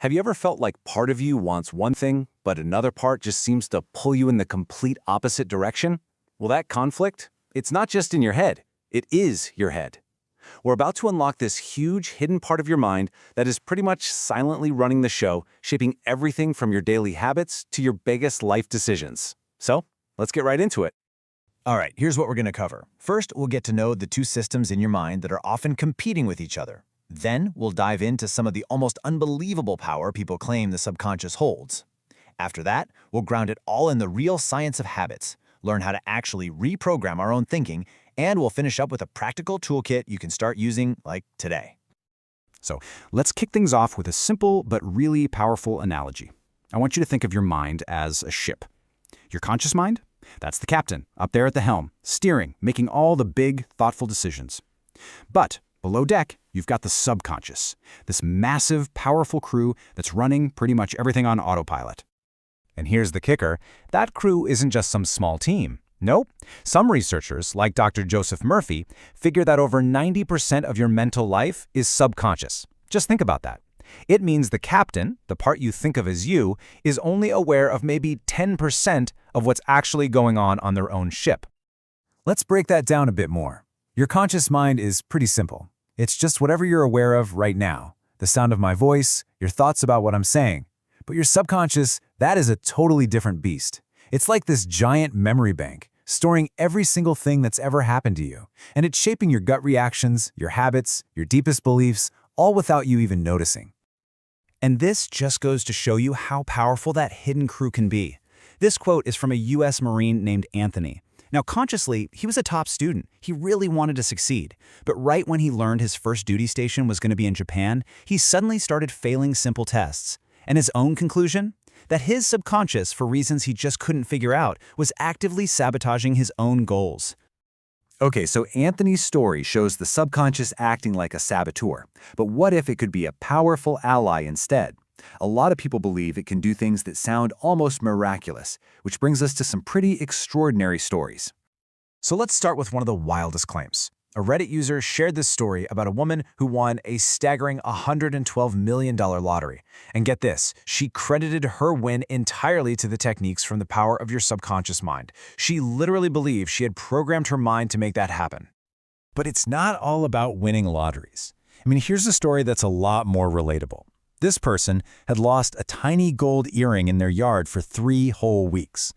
Have you ever felt like part of you wants one thing, but another part just seems to pull you in the complete opposite direction? Well, that conflict, it's not just in your head, it is your head. We're about to unlock this huge hidden part of your mind that is pretty much silently running the show, shaping everything from your daily habits to your biggest life decisions. So, let's get right into it. All right, here's what we're going to cover. First, we'll get to know the two systems in your mind that are often competing with each other. Then, we'll dive into some of the almost unbelievable power people claim the subconscious holds. After that, we'll ground it all in the real science of habits, learn how to actually reprogram our own thinking, and we'll finish up with a practical toolkit you can start using, like today. So let's kick things off with a simple but really powerful analogy. I want you to think of your mind as a ship. Your conscious mind? That's the captain, up there at the helm, steering, making all the big, thoughtful decisions. But below deck, you've got the subconscious, this massive, powerful crew that's running pretty much everything on autopilot. And here's the kicker, that crew isn't just some small team. Nope. Some researchers, like Dr. Joseph Murphy, figure that over 90% of your mental life is subconscious. Just think about that. It means the captain, the part you think of as you, is only aware of maybe 10% of what's actually going on their own ship. Let's break that down a bit more. Your conscious mind is pretty simple. It's just whatever you're aware of right now, the sound of my voice, your thoughts about what I'm saying. But your subconscious, that is a totally different beast. It's like this giant memory bank, storing every single thing that's ever happened to you, and it's shaping your gut reactions, your habits, your deepest beliefs, all without you even noticing. And this just goes to show you how powerful that hidden crew can be. This quote is from a U.S. Marine named Anthony. Now, consciously, he was a top student. He really wanted to succeed. But right when he learned his first duty station was going to be in Japan, he suddenly started failing simple tests. And his own conclusion? That his subconscious, for reasons he just couldn't figure out, was actively sabotaging his own goals. Okay, so Anthony's story shows the subconscious acting like a saboteur. But what if it could be a powerful ally instead? A lot of people believe it can do things that sound almost miraculous, which brings us to some pretty extraordinary stories. So let's start with one of the wildest claims. A Reddit user shared this story about a woman who won a staggering $112 million lottery. And get this, she credited her win entirely to the techniques from the power of your subconscious mind. She literally believed she had programmed her mind to make that happen. But it's not all about winning lotteries. I mean, here's a story that's a lot more relatable. This person had lost a tiny gold earring in their yard for 3 whole weeks.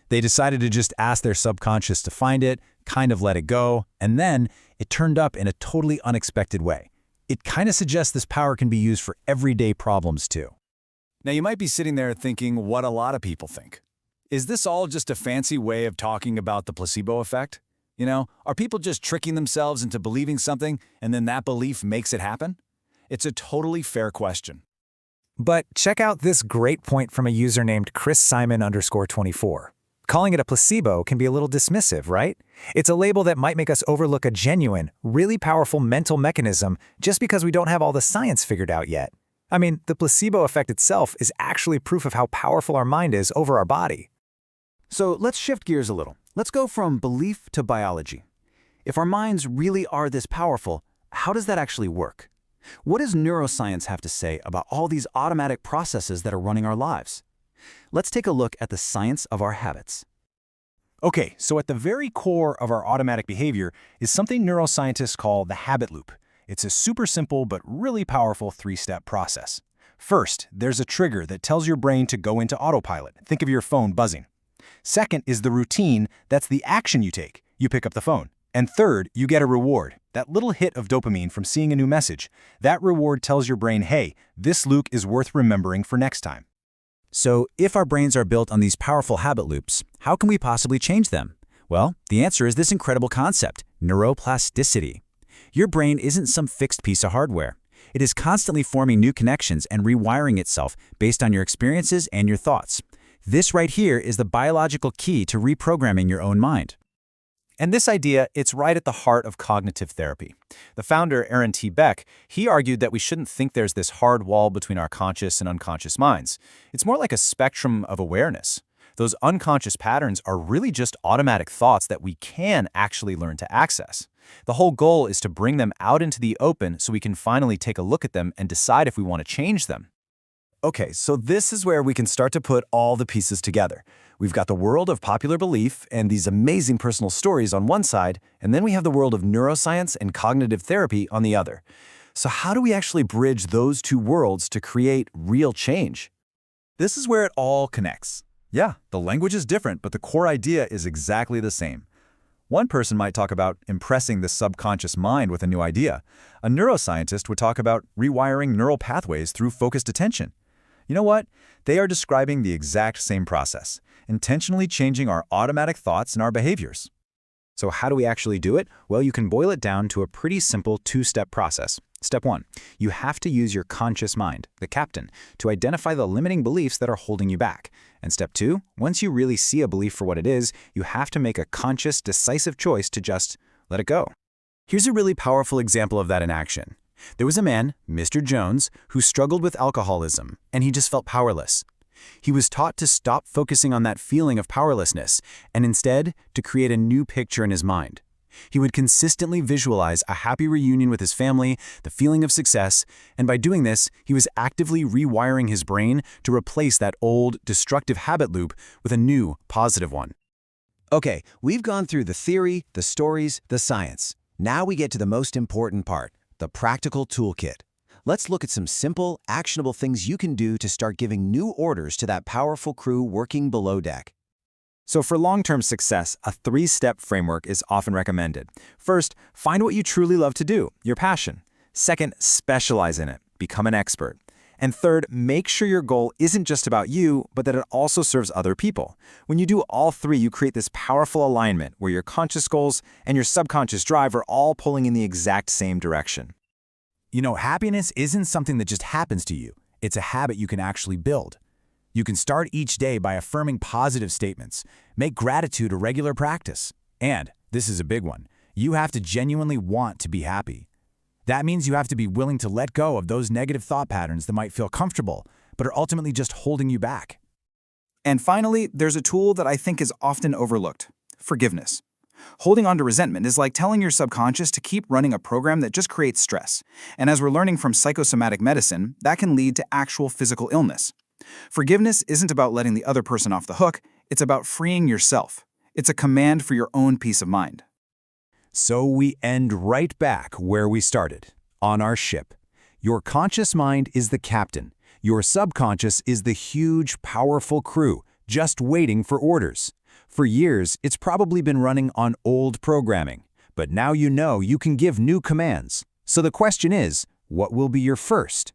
They decided to just ask their subconscious to find it, kind of let it go, and then it turned up in a totally unexpected way. It kind of suggests this power can be used for everyday problems too. Now you might be sitting there thinking what a lot of people think. Is this all just a fancy way of talking about the placebo effect? You know, are people just tricking themselves into believing something and then that belief makes it happen? It's a totally fair question. But check out this great point from a user named ChrisSimon_24. Calling it a placebo can be a little dismissive, right? It's a label that might make us overlook a genuine, really powerful mental mechanism just because we don't have all the science figured out yet. I mean, the placebo effect itself is actually proof of how powerful our mind is over our body. So let's shift gears a little. Let's go from belief to biology. If our minds really are this powerful, how does that actually work? What does neuroscience have to say about all these automatic processes that are running our lives? Let's take a look at the science of our habits. Okay, so at the very core of our automatic behavior is something neuroscientists call the habit loop. It's a super simple but really powerful 3-step process. First, there's a trigger that tells your brain to go into autopilot. Think of your phone buzzing. Second is the routine. That's the action you take. You pick up the phone. And third, you get a reward, that little hit of dopamine from seeing a new message. That reward tells your brain, hey, this loop is worth remembering for next time. So if our brains are built on these powerful habit loops, how can we possibly change them? Well, the answer is this incredible concept, neuroplasticity. Your brain isn't some fixed piece of hardware. It is constantly forming new connections and rewiring itself based on your experiences and your thoughts. This right here is the biological key to reprogramming your own mind. And this idea, it's right at the heart of cognitive therapy. The founder, Aaron T. Beck, he argued that we shouldn't think there's this hard wall between our conscious and unconscious minds. It's more like a spectrum of awareness. Those unconscious patterns are really just automatic thoughts that we can actually learn to access. The whole goal is to bring them out into the open so we can finally take a look at them and decide if we want to change them. Okay, so this is where we can start to put all the pieces together. We've got the world of popular belief and these amazing personal stories on one side, and then we have the world of neuroscience and cognitive therapy on the other. So how do we actually bridge those two worlds to create real change? This is where it all connects. Yeah, the language is different, but the core idea is exactly the same. One person might talk about impressing the subconscious mind with a new idea. A neuroscientist would talk about rewiring neural pathways through focused attention. You know what? They are describing the exact same process, intentionally changing our automatic thoughts and our behaviors. So how do we actually do it? Well, you can boil it down to a pretty simple two-step process. Step 1, you have to use your conscious mind, the captain, to identify the limiting beliefs that are holding you back. And step 2, once you really see a belief for what it is, you have to make a conscious, decisive choice to just let it go. Here's a really powerful example of that in action. There was a man, Mr. Jones, who struggled with alcoholism, and he just felt powerless. He was taught to stop focusing on that feeling of powerlessness and instead to create a new picture in his mind. He would consistently visualize a happy reunion with his family, the feeling of success, and by doing this, he was actively rewiring his brain to replace that old, destructive habit loop with a new, positive one. Okay, we've gone through the theory, the stories, the science. Now we get to the most important part, the practical toolkit. Let's look at some simple, actionable things you can do to start giving new orders to that powerful crew working below deck. So for long-term success, a 3-step framework is often recommended. First, find what you truly love to do, your passion. Second, specialize in it, become an expert. And third, make sure your goal isn't just about you, but that it also serves other people. When you do all three, you create this powerful alignment where your conscious goals and your subconscious drive are all pulling in the exact same direction. You know, happiness isn't something that just happens to you. It's a habit you can actually build. You can start each day by affirming positive statements. Make gratitude a regular practice. And, this is a big one, you have to genuinely want to be happy. That means you have to be willing to let go of those negative thought patterns that might feel comfortable, but are ultimately just holding you back. And finally, there's a tool that I think is often overlooked: forgiveness. Holding on to resentment is like telling your subconscious to keep running a program that just creates stress. And as we're learning from psychosomatic medicine, that can lead to actual physical illness. Forgiveness isn't about letting the other person off the hook, it's about freeing yourself. It's a command for your own peace of mind. So we end right back where we started, on our ship. Your conscious mind is the captain. Your subconscious is the huge, powerful crew, just waiting for orders. For years, it's probably been running on old programming, but now you know you can give new commands. So the question is, what will be your first?